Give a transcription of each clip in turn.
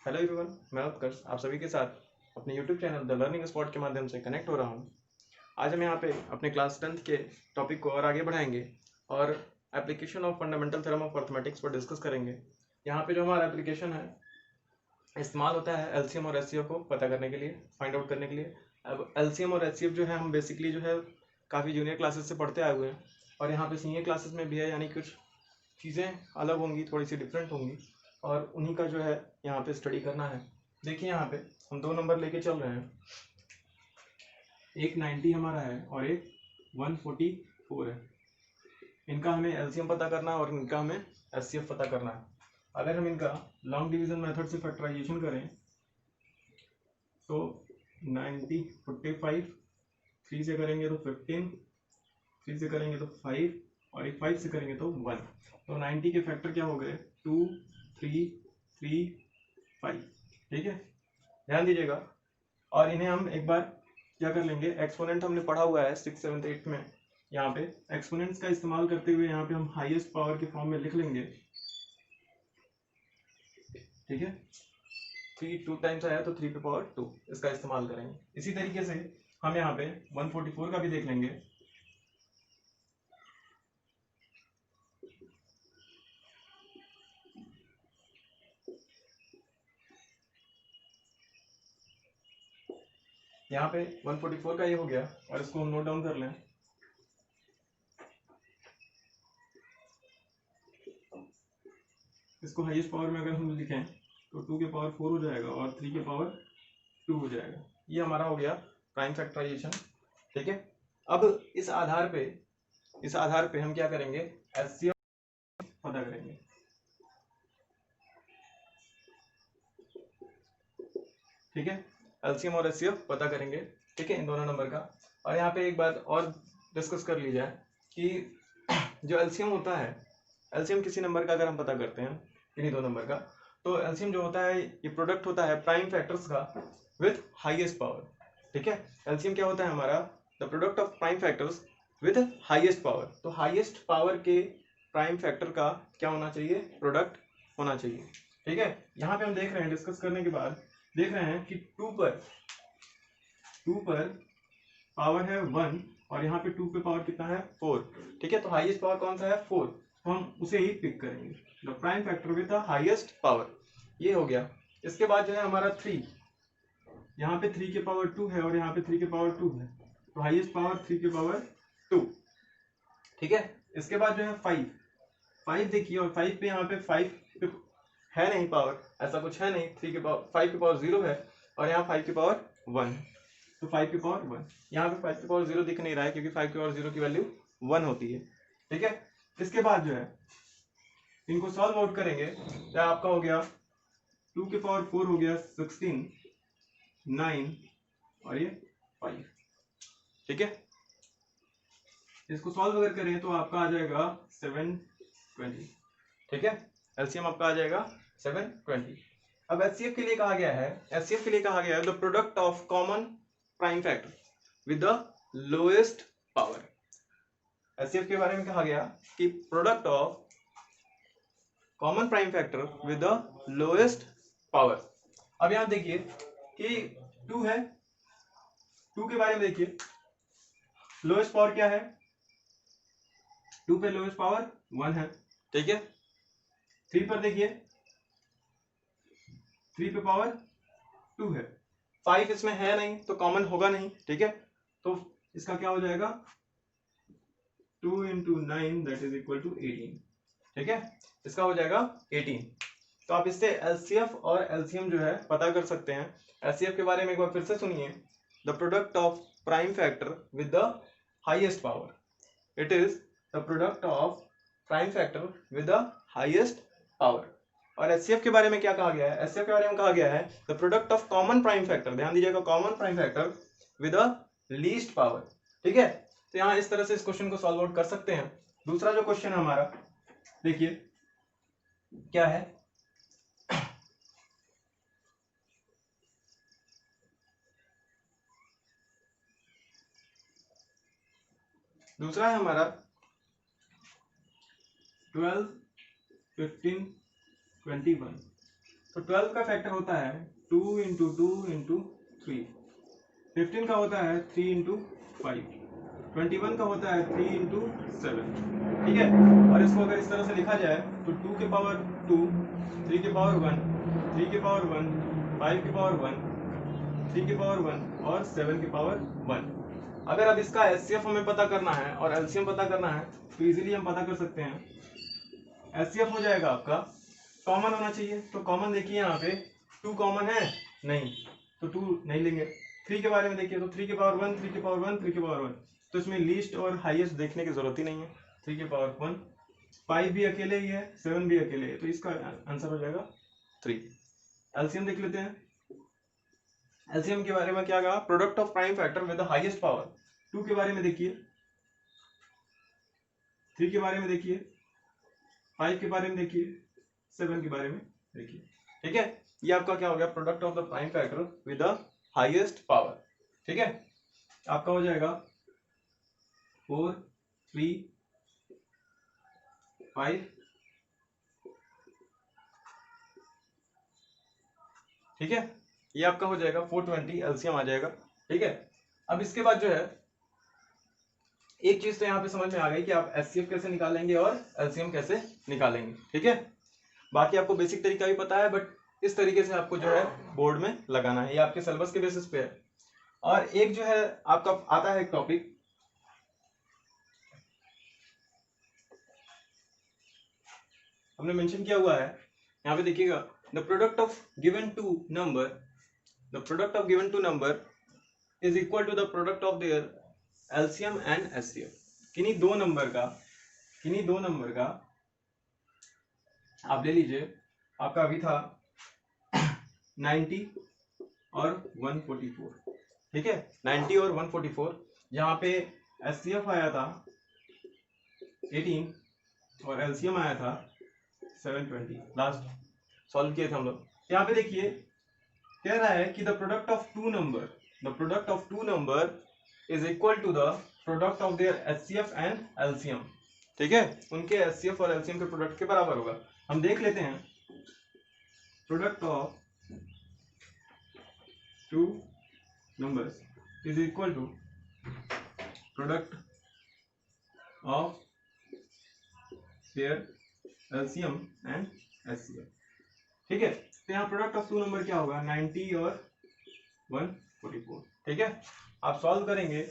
Hello everyone, मैं उत्कर्ष आप सभी के साथ अपने YouTube channel the learning spot के माध्यम से कनेक्ट हो रहा हूँ। आज हम यहाँ पे अपने क्लास 10th के टॉपिक को और आगे बढ़ाएंगे और application of fundamental theorem of arithmetics पर डिस्कस करेंगे। यहाँ पे जो हमारा एप्लीकेशन है इस्तेमाल होता है एलसीएम और एचसीएफ को पता करने के लिए, फाइंड आउट करने के लिए। अब एलसीएम और एचसीएफ जो है हम बेसिकली जो है काफ़ी जूनियर क्लासेस से पढ़ते आए हुए हैं और यहाँ पे सीनियर क्लासेस में भी है, यानी कुछ चीज़ें अलग होंगी, थोड़ी सी डिफरेंट होंगी और उन्हीं का जो है यहाँ पे स्टडी करना है। देखिए यहाँ पे हम 2 नंबर लेके चल रहे हैं, एक 90 हमारा है और एक 144 है। इनका हमें एलसीएम पता करना है और इनका हमें एचसीएफ पता करना है। अगर हम इनका लॉन्ग डिवीजन मेथड से फैक्टराइजेशन करें तो 90 45 3 से करेंगे तो 15, 3 से करेंगे तो 5 और एक 5 से करेंगे तो 1। तो 90 के फैक्टर क्या हो गए 2 3 3 5। ठीक है, ध्यान दीजिएगा। और इन्हें हम एक बार क्या कर लेंगे, एक्सपोनेंट हमने पढ़ा हुआ है 6, 7, 8 में। यहाँ पे एक्सपोनेंट्स का इस्तेमाल करते हुए यहाँ पे हम हाईएस्ट पावर के फॉर्म में लिख लेंगे। ठीक है, 3 2 टाइम्स आया तो 3 पे पावर 2 इसका इस्तेमाल करेंगे। इसी तरीके से हम यहाँ पे 144 का भी देख लेंगे। यहाँ पे 144 का ये हो गया और इसको हम नोट डाउन कर लें। इसको हाईएस्ट पावर में अगर हम लिखें तो 2 के पावर 4 हो जाएगा और 3 के पावर 2 हो जाएगा। ये हमारा हो गया प्राइम फैक्टराइजेशन। ठीक है, अब इस आधार पे हम क्या करेंगे, एचसीएफ पता करेंगे। ठीक है, एलसीएम और एचसीएफ पता करेंगे। ठीक है, इन दोनों नंबर का। और यहाँ पे एक बात और डिस्कस कर ली जाए कि जो एलसीएम होता है, एलसीएम किसी नंबर का अगर हम पता करते हैं किन्हीं दो नंबर का, तो एलसीएम जो होता है ये प्रोडक्ट होता है प्राइम फैक्टर्स का विथ हाईएस्ट पावर। ठीक है, एलसीएम क्या होता है हमारा, the product of prime factors with highest power. तो हाईएस्ट पावर के प्राइम फैक्टर का क्या होना चाहिए, प्रोडक्ट होना चाहिए। ठीक है, यहाँ पे हम देख रहे हैं, डिस्कस करने के बाद देख रहे हैं कि 2 पर पावर है 1 और यहाँ पे 2 पे पावर कितना है 4। ठीक है, तो हाईएस्ट पावर कौन सा है 4, तो हम उसे ही पिक करेंगे, the prime factor with the highest power. ये हो गया। इसके बाद जो है हमारा 3, यहाँ पे 3 के पावर 2 है और यहाँ पे 3 के पावर 2 है, तो हाईएस्ट पावर 3 के पावर 2। ठीक है, इसके बाद जो है 5 देखिए, और 5 पे यहाँ पे 5 पे है नहीं पावर, ऐसा कुछ है नहीं। 3 के पावर 5 के पावर 0 है और यहाँ 5 के पावर 1, तो 5 की पावर 1। यहाँ पे 5 की पावर 0 दिख नहीं रहा है क्योंकि 5 की पावर 0 की वैल्यू 1 होती है। ठीक है, इसके बाद जो है इनको सॉल्व आउट करेंगे तो आपका हो गया 2 के पावर 4 हो गया 16, 9 और ये 5। ठीक है, इसको सॉल्व अगर करें तो आपका आ जाएगा 720। ठीक है, एलसीएम आपका आ जाएगा 720। अब एचसीएफ के लिए कहा गया है, एचसीएफ के लिए कहा गया है the product of common prime factor with the lowest power. HCF के बारे में कहा गया कि product of common prime factor with the lowest power. अब यहां देखिए कि 2 है, 2 के बारे में देखिए, लोएस्ट पावर क्या है, 2 पे लोएस्ट पावर 1 है। ठीक है, 3 पर देखिए 3 पे पावर 2 है, 5 इसमें है नहीं तो कॉमन होगा नहीं। ठीक है, तो इसका क्या हो जाएगा 2 into 9 that is equal to 18। ठीक है, इसका हो जाएगा 18। तो आप इससे एलसीएफ और एलसीएम जो है पता कर सकते हैं। एलसीएफ के बारे में एक बार फिर से सुनिए, the product of prime factor with the highest power, it is the product of prime factor with the highest power. और एचसीएफ के बारे में क्या कहा गया है, एचसीएफ के बारे में कहा गया है the product of common prime factor, ध्यान दीजिएगा, common prime factor with the least power. ठीक है, तो यहाँ इस तरह से इस क्वेश्चन को सॉल्व आउट कर सकते हैं। दूसरा जो क्वेश्चन है हमारा देखिए क्या है, दूसरा है हमारा 12 15 21। तो 12 का फैक्टर होता है 2 इंटू 2 इंटू 3, 15 का होता है 3 इंटू 5, 21 का होता है 3 इंटू 7, ठीक है। और इसको अगर इस तरह से लिखा जाए तो 2 के पावर 2, 3 के पावर 1, 3 के पावर 1, 5 के पावर 1, 3 के पावर 1 और 7 के पावर 1। अगर अब इसका एचसीएफ हमें पता करना है और एलसीएम पता करना है तो इजीली हम पता कर सकते हैं। एचसीएफ हो जाएगा आपका, कॉमन होना चाहिए, तो कॉमन देखिए यहाँ पे 2 कॉमन है नहीं, तो 2 नहीं लेंगे। 3 के बारे में देखिए तो 3 के पावर 1, 3 के पावर 1, 3 के पावर 1, तो इसमें लीस्ट और हाईएस्ट देखने की जरूरत ही नहीं है। 3 के पावर 1, 5 भी अकेले ही है, 7 भी अकेले है, तो इसका आंसर हो जाएगा 3। एलसीएम देख लेते हैं। एलसीएम के बारे में क्या कहा, product of prime factor with the highest power. 2 के बारे में देखिए, 3 के बारे में देखिए, 5 के बारे में देखिए, 7 के बारे में देखिए, ठीक है। ये आपका क्या हो गया, product of the prime factor with the highest power, ठीक है। आपका हो जाएगा 4, 3, 5, ठीक है। ये आपका हो जाएगा 420 एलसीएम आ जाएगा, ठीक है। अब इसके बाद जो है एक चीज तो यहाँ पे समझ में आ गई कि आप एचसीएफ कैसे निकालेंगे और एलसीएम कैसे निकालेंगे, ठीक है। बाकी आपको बेसिक तरीका भी पता है, बट इस तरीके से आपको जो है बोर्ड में लगाना है, ये आपके सिलेबस के बेसिस पे है। और एक जो है आपका आता है एक टॉपिक, हमने मेंशन किया हुआ है यहाँ पे देखिएगा, the product of given two number, the product of given two number is equal to the product of their LCM and HCF. किन्हीं दो नंबर का आप ले लीजिए, आपका अभी था 90 और 144, ठीक है, 90 और 144, जहाँ पे एचसीएफ आया था 18 और एलसीएम आया था 720, लास्ट सॉल्व किए थे हम लोग। यहाँ पे देखिए कह रहा है कि the product of two number is equal to the product of their HCF and LCM, ठीक है, उनके एचसीएफ और एलसीएम के प्रोडक्ट के बराबर होगा। हम देख लेते हैं, product of two numbers is equal to product of their LCM and HCF, ठीक है। तो यहाँ प्रोडक्ट ऑफ टू नंबर क्या होगा, 90 और 144, ठीक है। आप सॉल्व करेंगे,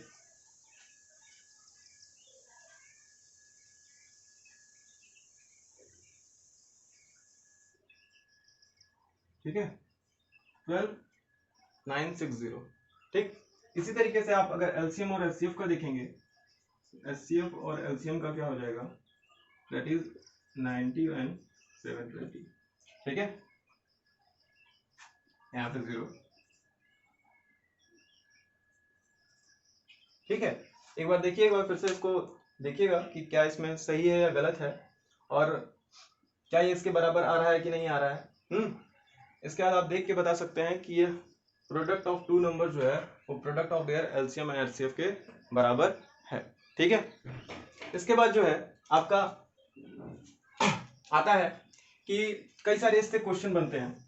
ठीक है, 12960, ठीक। इसी तरीके से आप अगर एलसीएम और एचसीएफ का देखेंगे, एचसीएफ और एलसीएम का क्या हो जाएगा, दैट इज 90 एंड 720, ठीक है, यहाँ पे 0, ठीक है। एक बार देखिए, एक बार फिर से इसको देखिएगा कि क्या इसमें सही है या गलत है, और क्या ये इसके बराबर आ रहा है कि नहीं आ रहा है। इसके बाद आप देख के बता सकते हैं कि ये प्रोडक्ट ऑफ टू नंबर जो है वो product of their LCM and HCF के बराबर है, ठीक है। इसके बाद जो है आपका आता है कि कई सारे इससे क्वेश्चन बनते हैं,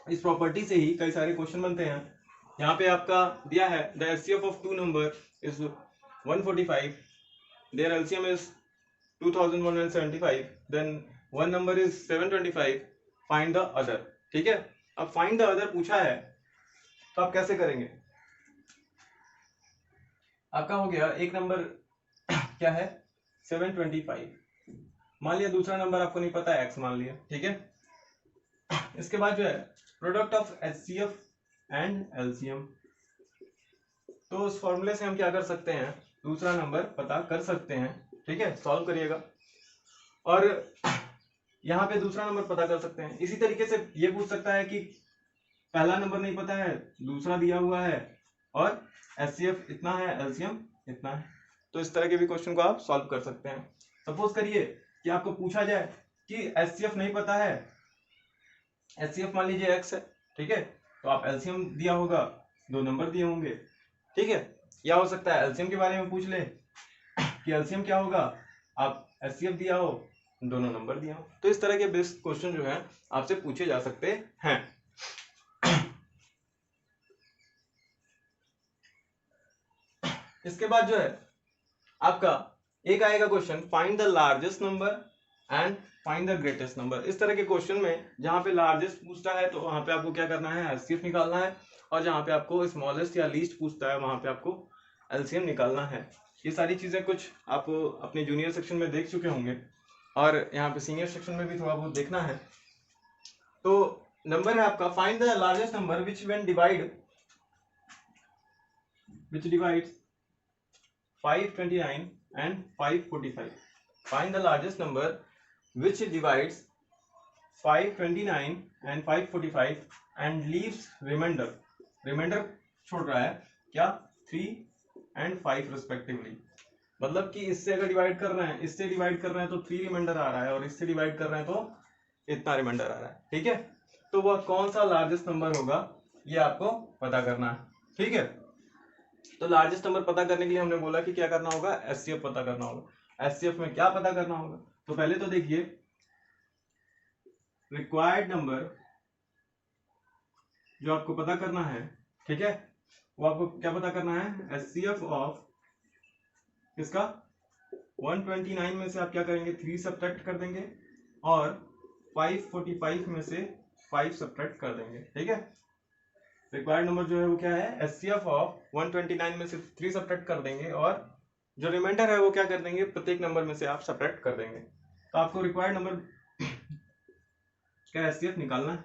इस प्रॉपर्टी से ही कई सारे क्वेश्चन बनते हैं। यहाँ पे आपका दिया है the HCF of two number is 145, their LCM is 2175, then one number is 725, find the other, ठीक है। अब फाइंड द अदर पूछा है तो आप कैसे करेंगे, आपका हो गया एक नंबर क्या है 725, मान लिया दूसरा नंबर आपको नहीं पता है, x मान लिया, ठीक है। इसके बाद जो है product of HCF and LCM, तो उस फॉर्मूले से हम क्या कर सकते हैं, दूसरा नंबर पता कर सकते हैं, ठीक है। सॉल्व करिएगा और यहाँ पे दूसरा नंबर पता कर सकते हैं। इसी तरीके से ये पूछ सकता है कि पहला नंबर नहीं पता है, दूसरा दिया हुआ है और एचसीएफ इतना है, एलसीएम इतना है, तो इस तरह के भी क्वेश्चन को आप सॉल्व कर सकते हैं। सपोज करिए कि आपको पूछा जाए कि एचसीएफ नहीं पता है, एचसीएफ मान लीजिए x है, ठीक है, तो आप एलसीएम दिया होगा, दो नंबर दिए होंगे, ठीक है। या हो सकता है एलसीएम के बारे में पूछ ले कि एलसीएम क्या होगा, आप एचसीएफ दिया हो, दोनों नंबर दिया हो। तो इस तरह के बेस्ट क्वेश्चन जो है आपसे पूछे जा सकते हैं। इसके बाद जो है आपका एक आएगा question, find the largest number and find the greatest number. इस तरह के क्वेश्चन में जहां पे लार्जेस्ट पूछता है तो वहां पे आपको क्या करना है, एचसीएफ निकालना है, और जहां पे आपको स्मॉलेस्ट या लीस्ट पूछता है वहां पे आपको एलसीएम निकालना है। ये सारी चीजें कुछ आप अपने जूनियर सेक्शन में देख चुके होंगे और यहाँ पे सीनियर सेक्शन में भी थोड़ा बहुत देखना है। तो नंबर है आपका, find the largest number which divides 529 and 545. Find the largest number which divides 529 and 545 and leaves remainder. Remainder छोड़ रहा है क्या, 3 and 5 respectively। मतलब कि इससे अगर डिवाइड कर रहे हैं, इससे डिवाइड कर रहे हैं तो 3 रिमाइंडर आ रहा है, और इससे डिवाइड कर रहे हैं तो इतना रिमाइंडर आ रहा है। ठीक है, तो वह कौन सा लार्जेस्ट नंबर होगा ये आपको पता करना है। ठीक है, तो लार्जेस्ट नंबर पता करने के लिए हमने बोला कि क्या करना होगा, एचसीएफ पता करना होगा। एचसीएफ में क्या पता करना होगा, तो पहले तो देखिए रिक्वायर्ड नंबर जो आपको पता करना है, ठीक है, वो आपको क्या पता करना है, एचसीएफ ऑफ किसका, 129 में से आप क्या करेंगे, 3 सब्ट्रैक्ट कर देंगे, और 545 में से 5 सब्ट्रैक्ट कर देंगे। ठीक है, रिक्वायर्ड नंबर जो है वो क्या है, एचसीएफ ऑफ 129 में से 3 सब्ट्रैक्ट कर देंगे, और जो रिमाइंडर है वो क्या कर देंगे, प्रत्येक नंबर में से आप सब्ट्रैक्ट कर देंगे। तो आपको रिक्वायर्ड नंबर क्या एचसीएफ निकालना है,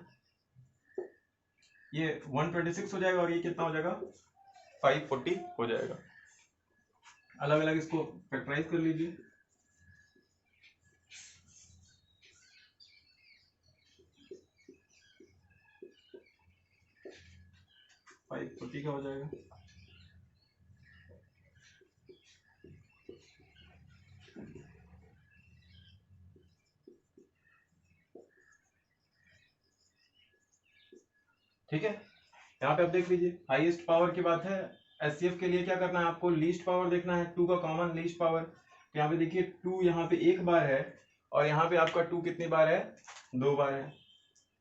ये 126 हो जाएगा और ये कितना हो जाएगा, 540 हो जाएगा। अलग अलग इसको फैक्टराइज कर लीजिए। फाइव 40 का हो जाएगा, ठीक है। यहाँ पे आप देख लीजिए, हाईएस्ट पावर की बात है, एचसीएफ के लिए क्या करना है, आपको लीस्ट पावर देखना है, 2 का कॉमन लीस्ट पावर। तो यहाँ पे देखिए 2 यहाँ पे एक बार है, और यहाँ पे आपका 2 कितनी बार है, 2 बार है।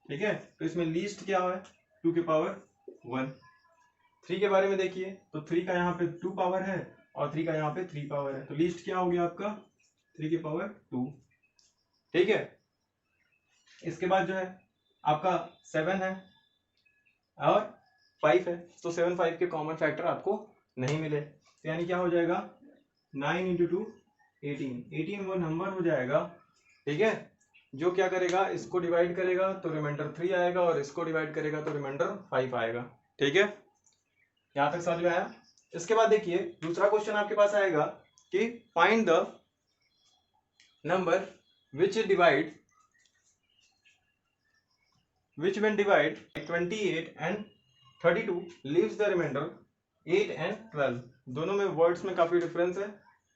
ठीक है, तो इसमें लीस्ट क्या है, 2 की पावर 1। 3 के बारे में देखिए, तो 3 का यहाँ पे 2 पावर है, और 3 का यहाँ पे 3 पावर है, तो लीस्ट क्या हो गया आपका, 3 की पावर 2। ठीक है, इसके बाद जो है आपका 7 है और 5 है, तो 7 5 के कॉमन फैक्टर आपको नहीं मिले, तो यानी क्या हो जाएगा, 9 इंटू 2 18। 18 वो नंबर हो जाएगा, ठीक है, जो क्या करेगा, इसको डिवाइड करेगा तो रिमाइंडर 3 आएगा, और इसको डिवाइड करेगा तो रिमाइंडर 5 आएगा। ठीक है, यहां तक समझ में आया। इसके बाद देखिए दूसरा क्वेश्चन आपके पास आएगा कि find the number which divide which when divide 28 and 32 leaves the remainder 8 and 12। दोनों में वर्ड्स में काफी डिफरेंस है,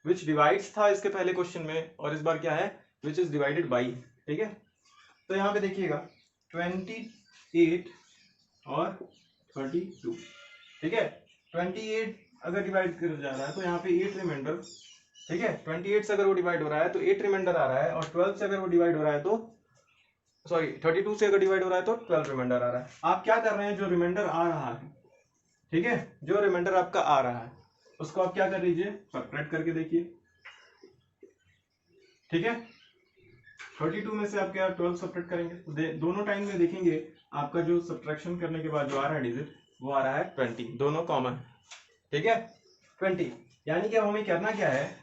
which divides था इसके पहले क्वेश्चन में, और इस बार क्या है, which is divided by। ठीक है, तो यहाँ पे देखिएगा 28 और 32। ठीक है, 28 अगर डिवाइड कर जा रहा है तो यहाँ पे 8 रिमाइंडर, ठीक है, 28 से अगर वो डिवाइड हो रहा है तो 8 रिमाइंडर आ रहा है, और 12 से अगर वो डिवाइड हो रहा है तो 32 से अगर डिवाइड हो रहा है तो 12 रिमाइंडर आ रहा है। आप क्या कर रहे हैं, जो रिमाइंडर आ रहा है, ठीक है, जो रिमाइंडर आपका आ रहा है उसको आप क्या कर लीजिए, सब्ट्रैक्ट करके देखिए। ठीक है, 32 में से आप क्या 12 सब्ट्रैक्ट करेंगे, तो दोनों टाइम में देखेंगे आपका जो सब्ट्रैक्शन करने के बाद जो आ रहा है डिजिट वो आ रहा है 20, दोनों कॉमन। ठीक है, 20, यानी कि हमें करना क्या है,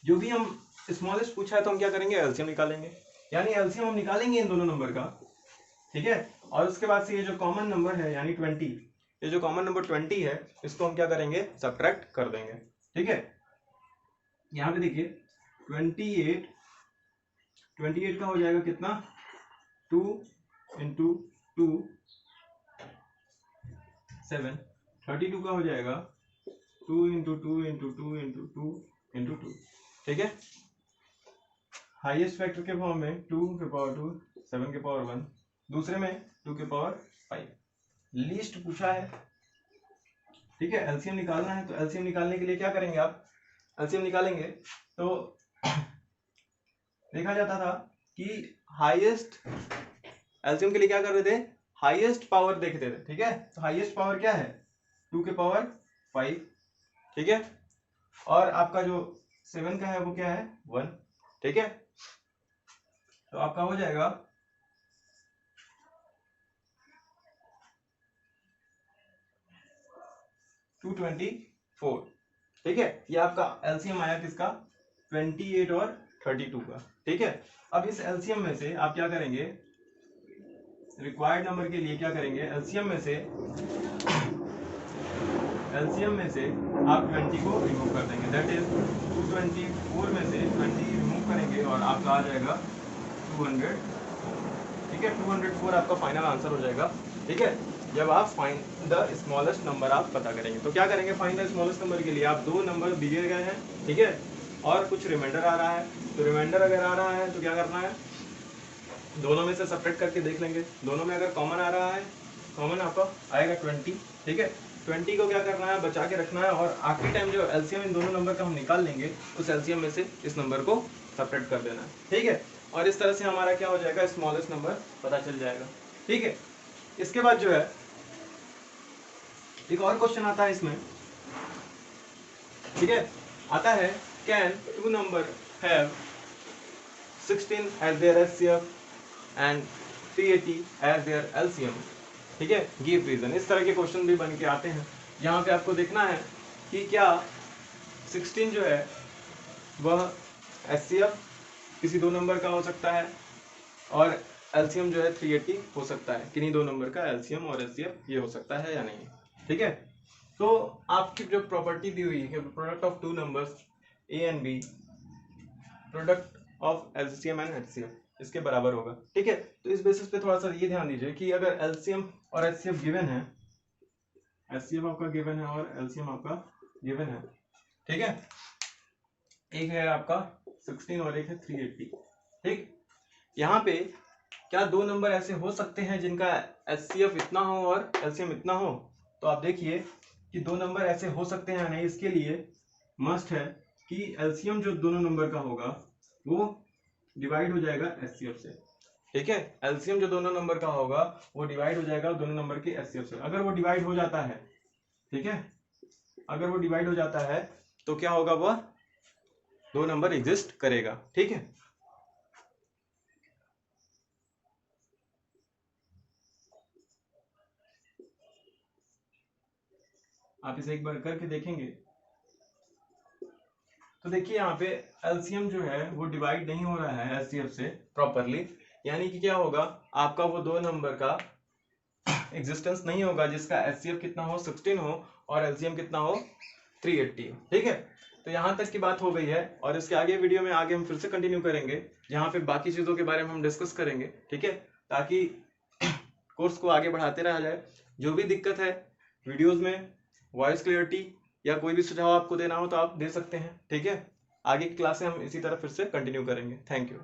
जो भी हम स्मॉलेस्ट पूछा है तो हम क्या करेंगे, एलसीएम निकालेंगे, यानी एलसीएम हम निकालेंगे इन दोनों नंबर का। ठीक है, और उसके बाद से ये जो कॉमन नंबर है यानी 20, ये जो कॉमन नंबर 20 है इसको हम क्या करेंगे, सब्ट्रैक्ट कर देंगे। ठीक है, यहाँ पे देखिए 28 का हो जाएगा कितना, 2 इंटू 2 7। 32 का हो जाएगा 2 इंटू 2 इंटू 2 इंटू 2 इंटू 2। ठीक है, हाईएस्ट फैक्टर के फॉर्म में 2 के पावर 2 7 के पावर 1, दूसरे में 2 के पावर 5। लीस्ट पूछा है, ठीक है, एलसीएम निकालना है, तो एलसीएम निकालने के लिए क्या करेंगे आप, एलसीएम निकालेंगे तो देखा जाता था कि हाईएस्ट एलसीएम के लिए क्या कर रहे थे, हाईएस्ट पावर देखते थे, ठीक है। तो हाईएस्ट पावर क्या है, 2 के पावर 5, ठीक है। और आपका जो 7 का है वो क्या है, 1, ठीक है। तो आपका हो जाएगा 224, ठीक है। ये आपका एलसीएम आया किसका, 28 और 32 का, ठीक है। अब इस एलसीएम में से आप क्या करेंगे, रिक्वायर्ड नंबर के लिए क्या करेंगे, एलसीएम में से आप 20 को रिमूव कर देंगे, दैट इज 224 में से 20 रिमूव करेंगे और आपका आ जाएगा 200, ठीक है। 204 आपका फाइनल आंसर हो जाएगा, ठीक है। जब आप फाइंड द स्मॉलेस्ट नंबर आप पता करेंगे, तो क्या करेंगे, फाइंड द स्मॉलेस्ट नंबर के लिए आप 2 नंबर दिए गए हैं, ठीक है, और कुछ रिमाइंडर आ रहा है। तो रिमाइंडर अगर आ रहा है तो क्या करना है, दोनों में से सब्ट्रैक्ट करके देख लेंगे। दोनों में अगर कॉमन आ रहा है, कॉमन आपका आएगा 20, ठीक है। 20 को क्या करना है, बचा के रखना है, और आखिरी टाइम जो एलसीएम इन दोनों नंबर का हम निकाल लेंगे, उस एलसीएम में से इस नंबर को सब्ट्रैक्ट कर देना है, ठीक है। और इस तरह से हमारा क्या हो जाएगा, स्मॉलेस्ट नंबर पता चल जाएगा, ठीक है। इसके बाद जो है एक और क्वेश्चन आता है इसमें, ठीक है, आता है can 2 number have 16 as their HCF and 380 as their LCM, ठीक है। गिव रीजन, इस तरह के क्वेश्चन भी बन के आते हैं। यहाँ पे आपको देखना है कि क्या 16 जो है वह HCF किसी 2 नंबर का हो सकता है, और LCM जो है 380 हो सकता है, किन्हीं 2 नंबर का LCM और HCF ये हो सकता है या नहीं, ठीक है। तो आपकी जो प्रॉपर्टी दी हुई है, product of 2 numbers A and B, product of LCM and HCF, इसके बराबर होगा, ठीक है। तो इस बेसिस पे थोड़ा सा ये ध्यान दीजिए कि अगर LCM और HCF गिवन है, HCF आपका गिवन है और LCM आपका गिवन है, ठीक है। एक है आपका 16 और एक है 380, ठीक। यहाँ पे क्या 2 नंबर ऐसे हो सकते हैं जिनका HCF इतना हो और LCM इतना हो, तो आप देखिए कि 2 नंबर ऐसे हो सकते हैं या नहीं। इसके लिए मस्ट है कि LCM जो दोनों नंबर का होगा वो डिवाइड हो जाएगा HCF से, ठीक है। LCM जो दोनों नंबर का होगा वो डिवाइड हो जाएगा दोनों नंबर के HCF से। अगर वो डिवाइड हो जाता है, ठीक है, अगर वो डिवाइड हो जाता है तो क्या होगा, वह 2 नंबर एग्जिस्ट करेगा, ठीक है। आप इसे एक बार करके देखेंगे तो देखिए यहाँ पे LCM जो है वो डिवाइड नहीं हो रहा है HCF से प्रॉपरली, यानी कि क्या होगा, आपका वो 2 नंबर का एग्जिस्टेंस नहीं होगा जिसका HCF कितना हो, 16 हो, और LCM कितना हो, 380 हो, ठीक है। तो यहाँ तक की बात हो गई है, और इसके आगे वीडियो में आगे हम फिर से कंटिन्यू करेंगे, जहाँ पे बाकी चीज़ों के बारे में हम डिस्कस करेंगे, ठीक है, ताकि कोर्स को आगे बढ़ाते रहा जाए। जो भी दिक्कत है वीडियोज़ में, वॉइस क्लियरिटी या कोई भी सुझाव आपको देना हो तो आप दे सकते हैं, ठीक है। आगे की क्लास में हम इसी तरह फिर से कंटिन्यू करेंगे। Thank you.